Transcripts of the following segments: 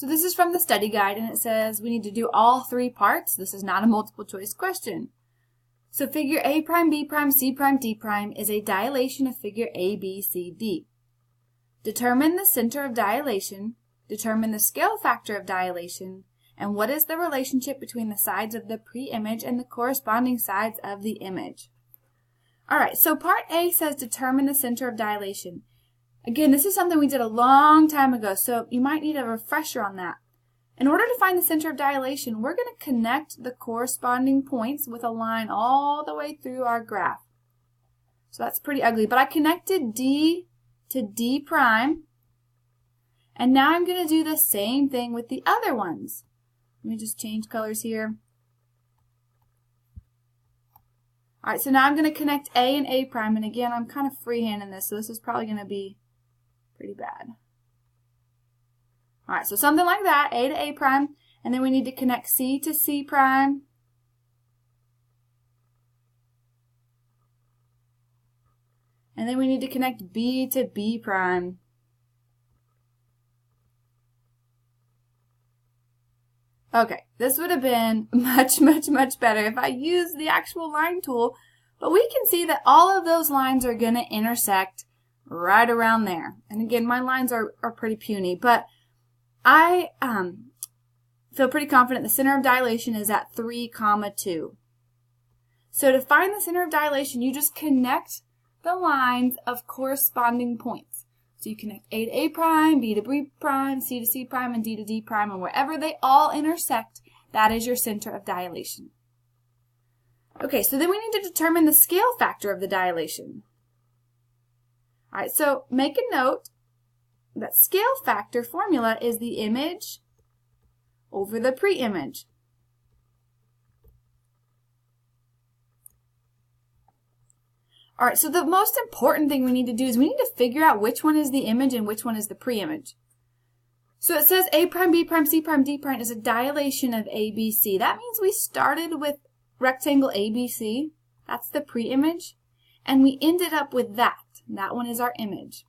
So this is from the study guide, and it says we need to do all three parts. This is not a multiple choice question. So figure A prime, B prime, C prime, D prime is a dilation of figure A, B, C, D. Determine the center of dilation, determine the scale factor of dilation, and what is the relationship between the sides of the pre-image and the corresponding sides of the image. Alright, so part A says determine the center of dilation. Again, this is something we did a long time ago, so you might need a refresher on that. In order to find the center of dilation, we're going to connect the corresponding points with a line all the way through our graph. So that's pretty ugly, but I connected D to D prime, and now I'm going to do the same thing with the other ones. Let me just change colors here. Alright, so now I'm going to connect A and A prime, and again, I'm kind of freehanding this, so this is probably going to be pretty bad. Alright, so something like that, A to A prime, and then we need to connect C to C prime. And then we need to connect B to B prime. Okay, this would have been much better if I used the actual line tool, but we can see that all of those lines are going to intersect right around there. And again, my lines are pretty puny, but I feel pretty confident the center of dilation is at 3, 2. So to find the center of dilation, you just connect the lines of corresponding points. So you connect A to A prime, B to B prime, C to C prime, and D to D prime, and wherever they all intersect, that is your center of dilation. Okay, so then we need to determine the scale factor of the dilation. Alright, so make a note that scale factor formula is the image over the pre-image. Alright, so the most important thing we need to do is we need to figure out which one is the image and which one is the pre-image. So it says A prime, B prime, C prime, D prime is a dilation of ABC. That means we started with rectangle ABC, that's the pre-image, and we ended up with that. That one is our image.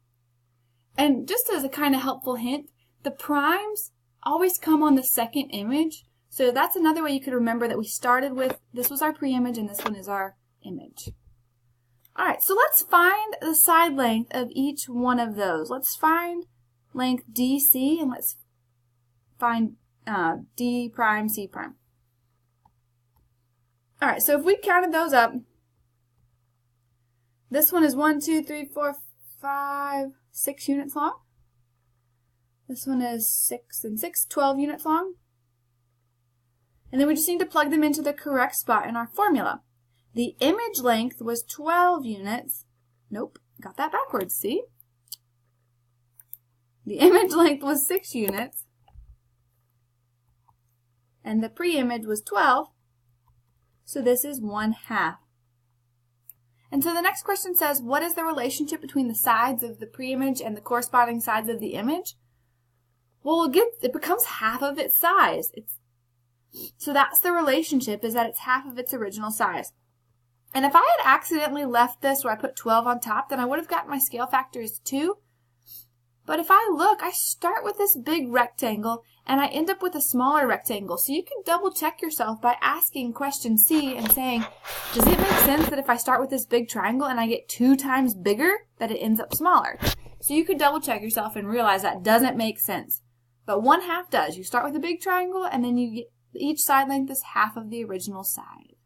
And just as a kind of helpful hint, the primes always come on the second image. So that's another way you could remember that we started with, this was our pre-image and this one is our image. Alright, so let's find the side length of each one of those. Let's find length DC and let's find D prime, C prime. Alright, so if we counted those up, this one is 1, 2, 3, 4, 5, 6 units long. This one is 6 and 6, 12 units long. And then we just need to plug them into the correct spot in our formula. The image length was 12 units. Nope, got that backwards, see? The image length was 6 units. And the pre-image was 12. So this is 1/2. And so the next question says, what is the relationship between the sides of the pre-image and the corresponding sides of the image? Well, it becomes half of its size. So that's the relationship, is that it's half of its original size. And if I had accidentally left this where I put 12 on top, then I would have gotten my scale factor as 2. But if I look, I start with this big rectangle and I end up with a smaller rectangle. So you can double check yourself by asking question C and saying, does it make sense that if I start with this big triangle and I get 2 times bigger, that it ends up smaller? So you could double check yourself and realize that doesn't make sense. But 1/2 does. You start with a big triangle and then you get each side length is half of the original size.